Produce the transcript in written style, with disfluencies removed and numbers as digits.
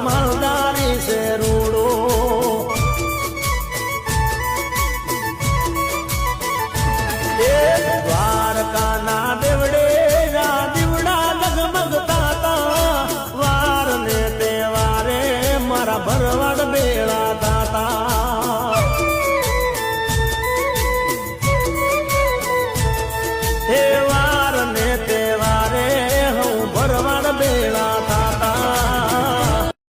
માલદારી છે રૂડો. દ્વારકાના દેવડે દીવડા ઝગમગતા હતા. વાર ને તહેવારે મારા ભરવા